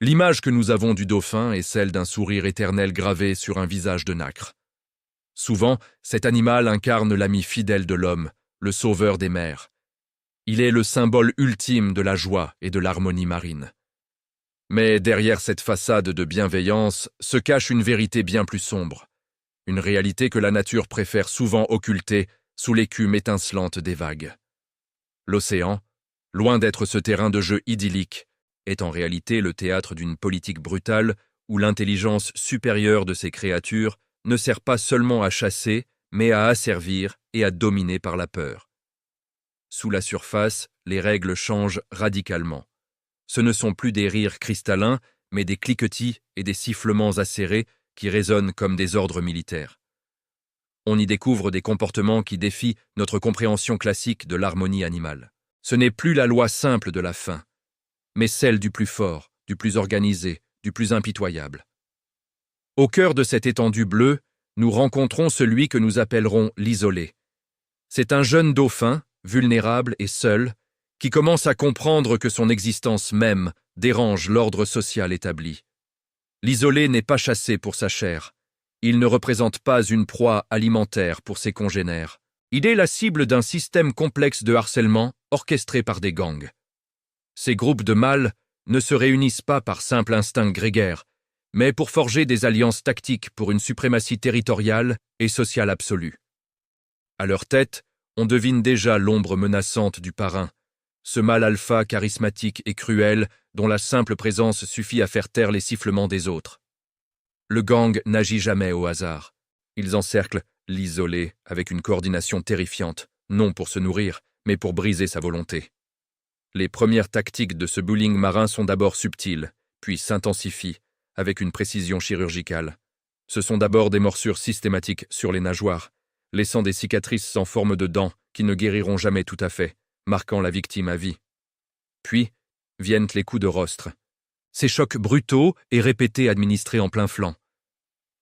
L'image que nous avons du dauphin est celle d'un sourire éternel gravé sur un visage de nacre. Souvent, cet animal incarne l'ami fidèle de l'homme, le sauveur des mers. Il est le symbole ultime de la joie et de l'harmonie marine. Mais derrière cette façade de bienveillance se cache une vérité bien plus sombre, une réalité que la nature préfère souvent occulter sous l'écume étincelante des vagues. L'océan, loin d'être ce terrain de jeu idyllique, est en réalité le théâtre d'une politique brutale où l'intelligence supérieure de ces créatures ne sert pas seulement à chasser, mais à asservir et à dominer par la peur. Sous la surface, les règles changent radicalement. Ce ne sont plus des rires cristallins, mais des cliquetis et des sifflements acérés qui résonnent comme des ordres militaires. On y découvre des comportements qui défient notre compréhension classique de l'harmonie animale. Ce n'est plus la loi simple de la faim, mais celle du plus fort, du plus organisé, du plus impitoyable. Au cœur de cette étendue bleue, nous rencontrons celui que nous appellerons l'isolé. C'est un jeune dauphin, vulnérable et seul, qui commence à comprendre que son existence même dérange l'ordre social établi. L'isolé n'est pas chassé pour sa chair. Il ne représente pas une proie alimentaire pour ses congénères. Il est la cible d'un système complexe de harcèlement orchestré par des gangs. Ces groupes de mâles ne se réunissent pas par simple instinct grégaire, mais pour forger des alliances tactiques pour une suprématie territoriale et sociale absolue. À leur tête, on devine déjà l'ombre menaçante du parrain, ce mâle alpha charismatique et cruel dont la simple présence suffit à faire taire les sifflements des autres. Le gang n'agit jamais au hasard. Ils encerclent l'isolé avec une coordination terrifiante, non pour se nourrir, mais pour briser sa volonté. Les premières tactiques de ce bullying marin sont d'abord subtiles, puis s'intensifient avec une précision chirurgicale. Ce sont d'abord des morsures systématiques sur les nageoires, laissant des cicatrices sans forme de dents qui ne guériront jamais tout à fait, marquant la victime à vie. Puis viennent les coups de rostre. Ces chocs brutaux et répétés administrés en plein flanc.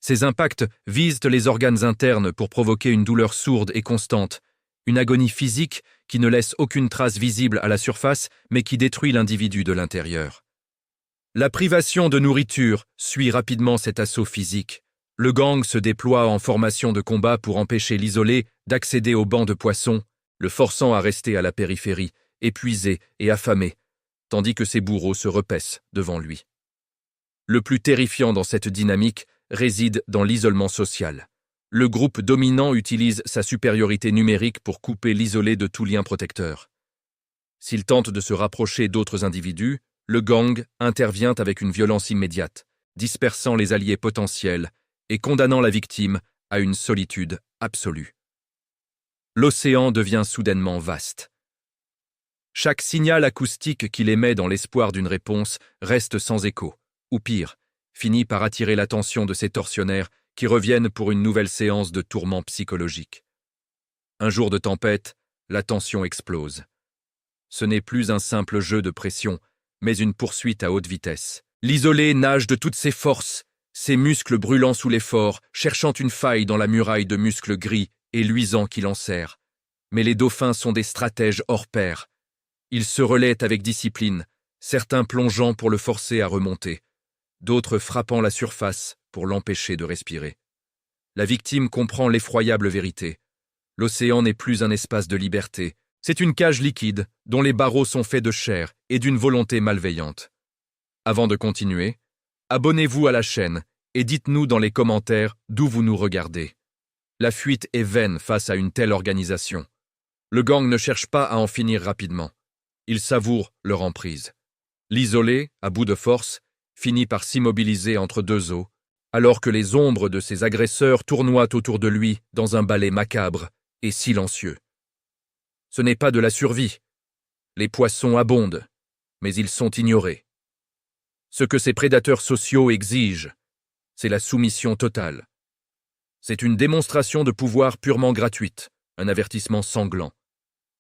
Ces impacts visent les organes internes pour provoquer une douleur sourde et constante, une agonie physique qui ne laisse aucune trace visible à la surface, mais qui détruit l'individu de l'intérieur. La privation de nourriture suit rapidement cet assaut physique. Le gang se déploie en formation de combat pour empêcher l'isolé d'accéder au banc de poissons, le forçant à rester à la périphérie, épuisé et affamé, tandis que ses bourreaux se repaissent devant lui. Le plus terrifiant dans cette dynamique réside dans l'isolement social. Le groupe dominant utilise sa supériorité numérique pour couper l'isolé de tout lien protecteur. S'il tente de se rapprocher d'autres individus, le gang intervient avec une violence immédiate, dispersant les alliés potentiels et condamnant la victime à une solitude absolue. L'océan devient soudainement vaste. Chaque signal acoustique qu'il émet dans l'espoir d'une réponse reste sans écho, ou pire, finit par attirer l'attention de ces tortionnaires qui reviennent pour une nouvelle séance de tourments psychologiques. Un jour de tempête, la tension explose. Ce n'est plus un simple jeu de pression, mais une poursuite à haute vitesse. L'isolé nage de toutes ses forces, ses muscles brûlant sous l'effort, cherchant une faille dans la muraille de muscles gris et luisants qui l'enserrent. Mais les dauphins sont des stratèges hors pair. Ils se relaient avec discipline, certains plongeant pour le forcer à remonter, d'autres frappant la surface pour l'empêcher de respirer. La victime comprend l'effroyable vérité. L'océan n'est plus un espace de liberté, c'est une cage liquide dont les barreaux sont faits de chair et d'une volonté malveillante. Avant de continuer, abonnez-vous à la chaîne et dites-nous dans les commentaires d'où vous nous regardez. La fuite est vaine face à une telle organisation. Le gang ne cherche pas à en finir rapidement. Il savoure leur emprise. L'isolé, à bout de force, finit par s'immobiliser entre deux eaux, alors que les ombres de ses agresseurs tournoient autour de lui dans un ballet macabre et silencieux. Ce n'est pas de la survie. Les poissons abondent, mais ils sont ignorés. Ce que ces prédateurs sociaux exigent, c'est la soumission totale. C'est une démonstration de pouvoir purement gratuite, un avertissement sanglant.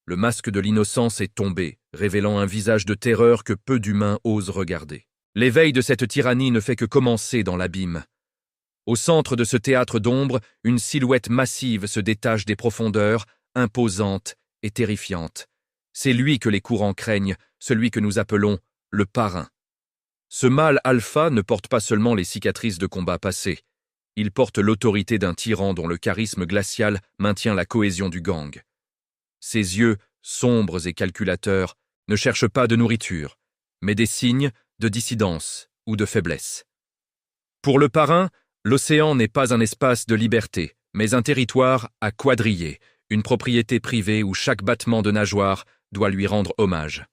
Le masque de l'innocence est tombé, révélant un visage de terreur que peu d'humains osent regarder. L'éveil de cette tyrannie ne fait que commencer dans l'abîme. Au centre de ce théâtre d'ombre, une silhouette massive se détache des profondeurs, imposante et terrifiante. C'est lui que les courants craignent, celui que nous appelons le parrain. Ce mâle alpha ne porte pas seulement les cicatrices de combats passés. Il porte l'autorité d'un tyran dont le charisme glacial maintient la cohésion du gang. Ses yeux, sombres et calculateurs, ne cherchent pas de nourriture, mais des signes de dissidence ou de faiblesse. Pour le parrain, l'océan n'est pas un espace de liberté, mais un territoire à quadriller, une propriété privée où chaque battement de nageoire doit lui rendre hommage.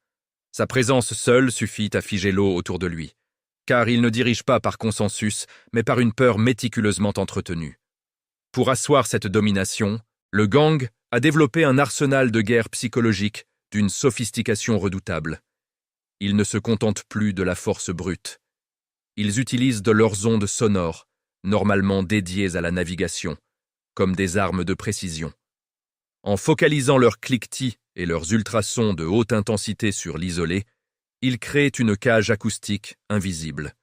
Sa présence seule suffit à figer l'eau autour de lui, car il ne dirige pas par consensus, mais par une peur méticuleusement entretenue. Pour asseoir cette domination, le gang a développé un arsenal de guerre psychologique d'une sophistication redoutable. Ils ne se contentent plus de la force brute. Ils utilisent de leurs ondes sonores, normalement dédiées à la navigation, comme des armes de précision. En focalisant leurs cliquetis et leurs ultrasons de haute intensité sur l'isolé, ils créent une cage acoustique invisible.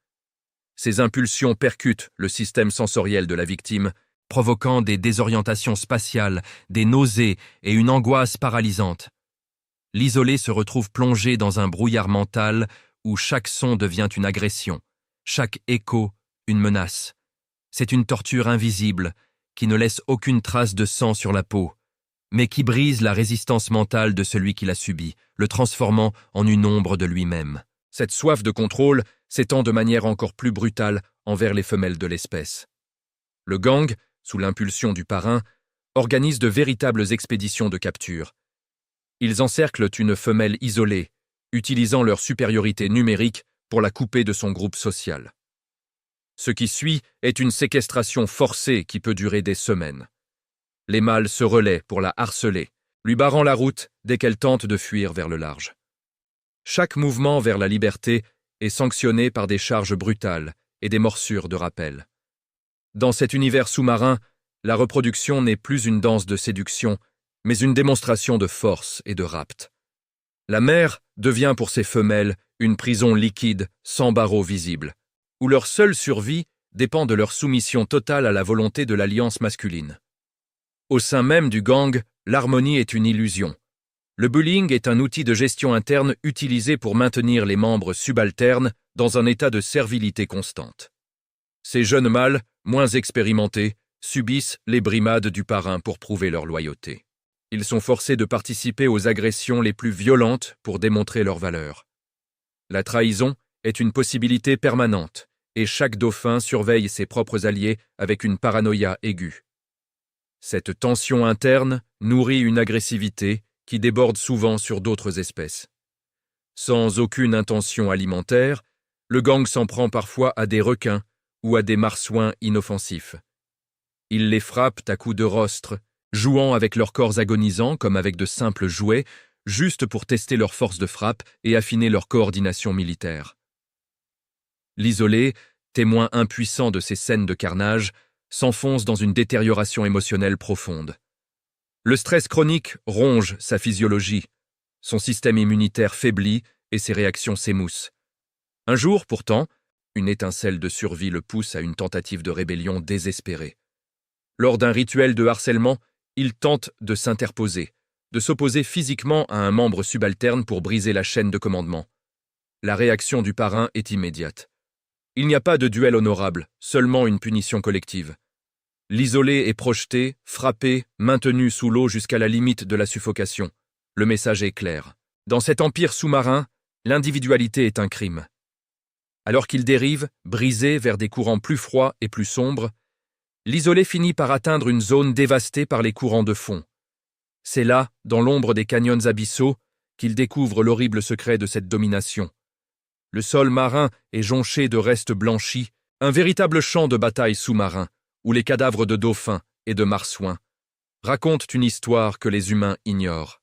Ces impulsions percutent le système sensoriel de la victime, provoquant des désorientations spatiales, des nausées et une angoisse paralysante. L'isolé se retrouve plongé dans un brouillard mental où chaque son devient une agression, chaque écho une menace. C'est une torture invisible qui ne laisse aucune trace de sang sur la peau, mais qui brise la résistance mentale de celui qui l'a subie, le transformant en une ombre de lui-même. Cette soif de contrôle s'étend de manière encore plus brutale envers les femelles de l'espèce. Le gang, sous l'impulsion du parrain, organise de véritables expéditions de capture. Ils encerclent une femelle isolée, utilisant leur supériorité numérique pour la couper de son groupe social. Ce qui suit est une séquestration forcée qui peut durer des semaines. Les mâles se relaient pour la harceler, lui barrant la route dès qu'elle tente de fuir vers le large. Chaque mouvement vers la liberté est sanctionné par des charges brutales et des morsures de rappel. Dans cet univers sous-marin, la reproduction n'est plus une danse de séduction, mais une démonstration de force et de rapt. La mer devient pour ces femelles une prison liquide sans barreaux visibles, où leur seule survie dépend de leur soumission totale à la volonté de l'alliance masculine. Au sein même du gang, l'harmonie est une illusion. Le bullying est un outil de gestion interne utilisé pour maintenir les membres subalternes dans un état de servilité constante. Ces jeunes mâles, moins expérimentés, subissent les brimades du parrain pour prouver leur loyauté. Ils sont forcés de participer aux agressions les plus violentes pour démontrer leur valeur. La trahison est une possibilité permanente, et chaque dauphin surveille ses propres alliés avec une paranoïa aiguë. Cette tension interne nourrit une agressivité qui déborde souvent sur d'autres espèces. Sans aucune intention alimentaire, le gang s'en prend parfois à des requins ou à des marsouins inoffensifs. Il les frappe à coups de rostre, jouant avec leurs corps agonisants comme avec de simples jouets, juste pour tester leur force de frappe et affiner leur coordination militaire. L'isolé, témoin impuissant de ces scènes de carnage, s'enfonce dans une détérioration émotionnelle profonde. Le stress chronique ronge sa physiologie, son système immunitaire faiblit et ses réactions s'émoussent. Un jour, pourtant, une étincelle de survie le pousse à une tentative de rébellion désespérée. Lors d'un rituel de harcèlement, il tente de s'interposer, de s'opposer physiquement à un membre subalterne pour briser la chaîne de commandement. La réaction du parrain est immédiate. Il n'y a pas de duel honorable, seulement une punition collective. L'isolé est projeté, frappé, maintenu sous l'eau jusqu'à la limite de la suffocation. Le message est clair. Dans cet empire sous-marin, l'individualité est un crime. Alors qu'il dérive, brisé vers des courants plus froids et plus sombres, l'isolé finit par atteindre une zone dévastée par les courants de fond. C'est là, dans l'ombre des canyons abyssaux, qu'il découvre l'horrible secret de cette domination. Le sol marin est jonché de restes blanchis, un véritable champ de bataille sous-marin, où les cadavres de dauphins et de marsouins racontent une histoire que les humains ignorent.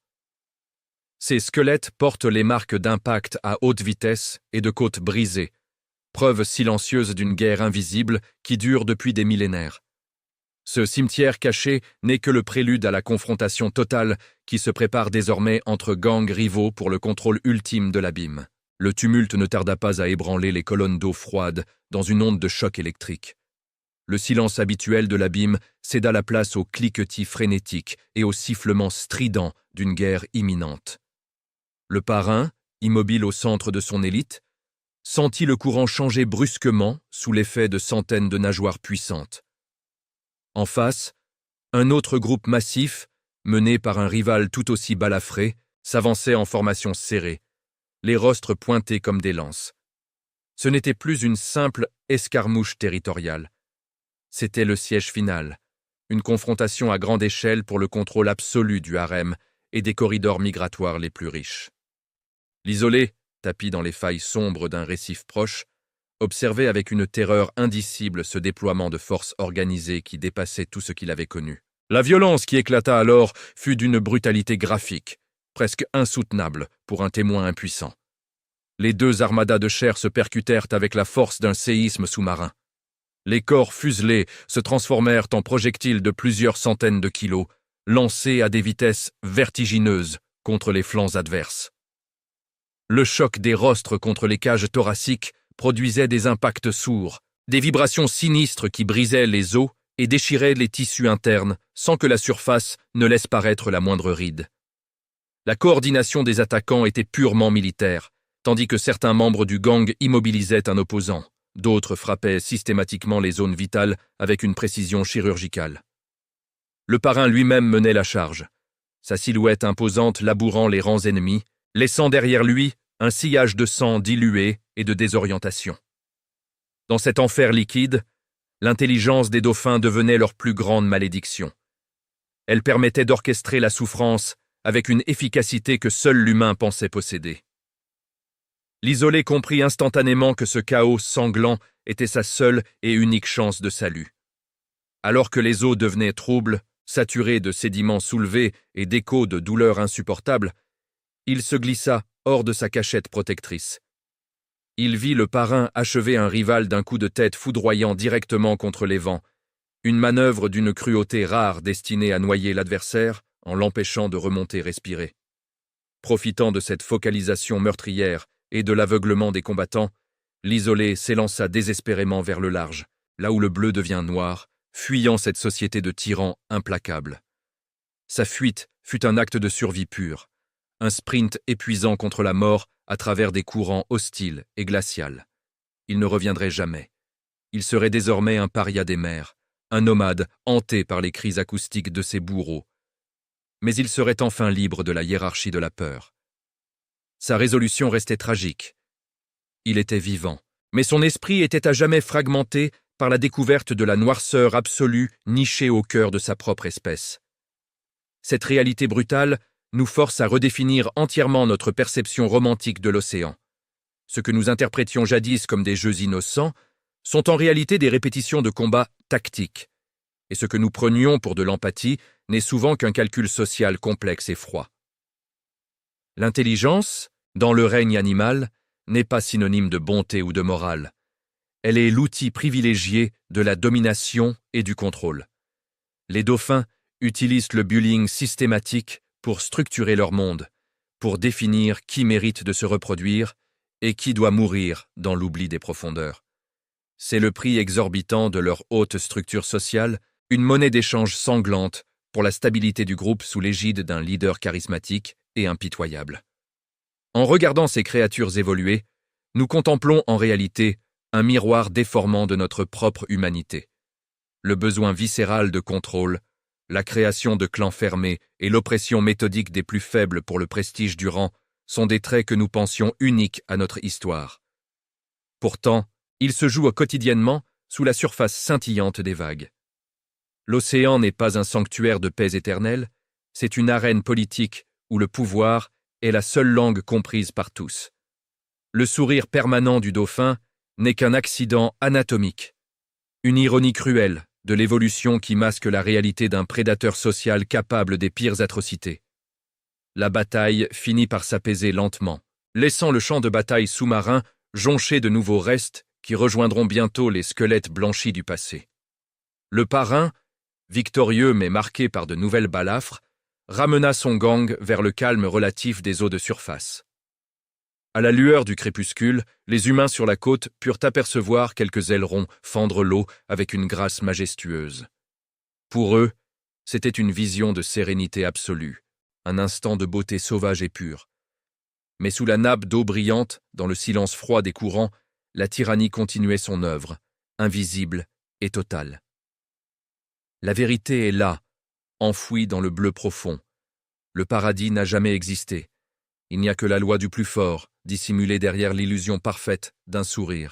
Ces squelettes portent les marques d'impact à haute vitesse et de côtes brisées, preuve silencieuse d'une guerre invisible qui dure depuis des millénaires. Ce cimetière caché n'est que le prélude à la confrontation totale qui se prépare désormais entre gangs rivaux pour le contrôle ultime de l'abîme. Le tumulte ne tarda pas à ébranler les colonnes d'eau froide dans une onde de choc électrique. Le silence habituel de l'abîme céda la place au cliquetis frénétique et au sifflement strident d'une guerre imminente. Le parrain, immobile au centre de son élite, sentit le courant changer brusquement sous l'effet de centaines de nageoires puissantes. En face, un autre groupe massif, mené par un rival tout aussi balafré, s'avançait en formation serrée, les rostres pointés comme des lances. Ce n'était plus une simple escarmouche territoriale. C'était le siège final, une confrontation à grande échelle pour le contrôle absolu du harem et des corridors migratoires les plus riches. L'isolé, tapi dans les failles sombres d'un récif proche, observait avec une terreur indicible ce déploiement de forces organisées qui dépassait tout ce qu'il avait connu. La violence qui éclata alors fut d'une brutalité graphique, presque insoutenable pour un témoin impuissant. Les deux armadas de chair se percutèrent avec la force d'un séisme sous-marin. Les corps fuselés se transformèrent en projectiles de plusieurs centaines de kilos, lancés à des vitesses vertigineuses contre les flancs adverses. Le choc des rostres contre les cages thoraciques produisait des impacts sourds, des vibrations sinistres qui brisaient les os et déchiraient les tissus internes sans que la surface ne laisse paraître la moindre ride. La coordination des attaquants était purement militaire, tandis que certains membres du gang immobilisaient un opposant. D'autres frappaient systématiquement les zones vitales avec une précision chirurgicale. Le parrain lui-même menait la charge, sa silhouette imposante labourant les rangs ennemis, laissant derrière lui un sillage de sang dilué et de désorientation. Dans cet enfer liquide, l'intelligence des dauphins devenait leur plus grande malédiction. Elle permettait d'orchestrer la souffrance avec une efficacité que seul l'humain pensait posséder. L'isolé comprit instantanément que ce chaos sanglant était sa seule et unique chance de salut. Alors que les eaux devenaient troubles, saturées de sédiments soulevés et d'échos de douleurs insupportables, il se glissa hors de sa cachette protectrice. Il vit le parrain achever un rival d'un coup de tête foudroyant directement contre les vents, une manœuvre d'une cruauté rare destinée à noyer l'adversaire en l'empêchant de remonter respirer. Profitant de cette focalisation meurtrière et de l'aveuglement des combattants, l'isolé s'élança désespérément vers le large, là où le bleu devient noir, fuyant cette société de tyrans implacables. Sa fuite fut un acte de survie pure, un sprint épuisant contre la mort à travers des courants hostiles et glacials. Il ne reviendrait jamais. Il serait désormais un paria des mers, un nomade hanté par les cris acoustiques de ses bourreaux. Mais il serait enfin libre de la hiérarchie de la peur. Sa résolution restait tragique. Il était vivant, mais son esprit était à jamais fragmenté par la découverte de la noirceur absolue nichée au cœur de sa propre espèce. Cette réalité brutale nous force à redéfinir entièrement notre perception romantique de l'océan. Ce que nous interprétions jadis comme des jeux innocents sont en réalité des répétitions de combats tactiques, et ce que nous prenions pour de l'empathie n'est souvent qu'un calcul social complexe et froid. L'intelligence, dans le règne animal, n'est pas synonyme de bonté ou de morale. Elle est l'outil privilégié de la domination et du contrôle. Les dauphins utilisent le bullying systématique pour structurer leur monde, pour définir qui mérite de se reproduire et qui doit mourir dans l'oubli des profondeurs. C'est le prix exorbitant de leur haute structure sociale, une monnaie d'échange sanglante pour la stabilité du groupe sous l'égide d'un leader charismatique et impitoyable. En regardant ces créatures évoluer, nous contemplons en réalité un miroir déformant de notre propre humanité. Le besoin viscéral de contrôle, la création de clans fermés et l'oppression méthodique des plus faibles pour le prestige du rang sont des traits que nous pensions uniques à notre histoire. Pourtant, ils se jouent quotidiennement sous la surface scintillante des vagues. L'océan n'est pas un sanctuaire de paix éternelle, c'est une arène politique où le pouvoir est la seule langue comprise par tous. Le sourire permanent du dauphin n'est qu'un accident anatomique, une ironie cruelle de l'évolution qui masque la réalité d'un prédateur social capable des pires atrocités. La bataille finit par s'apaiser lentement, laissant le champ de bataille sous-marin jonché de nouveaux restes qui rejoindront bientôt les squelettes blanchis du passé. Le parrain, victorieux mais marqué par de nouvelles balafres, ramena son gang vers le calme relatif des eaux de surface. À la lueur du crépuscule, les humains sur la côte purent apercevoir quelques ailerons fendre l'eau avec une grâce majestueuse. Pour eux, c'était une vision de sérénité absolue, un instant de beauté sauvage et pure. Mais sous la nappe d'eau brillante, dans le silence froid des courants, la tyrannie continuait son œuvre, invisible et totale. La vérité est là, enfouie dans le bleu profond. Le paradis n'a jamais existé. Il n'y a que la loi du plus fort, dissimulée derrière l'illusion parfaite d'un sourire.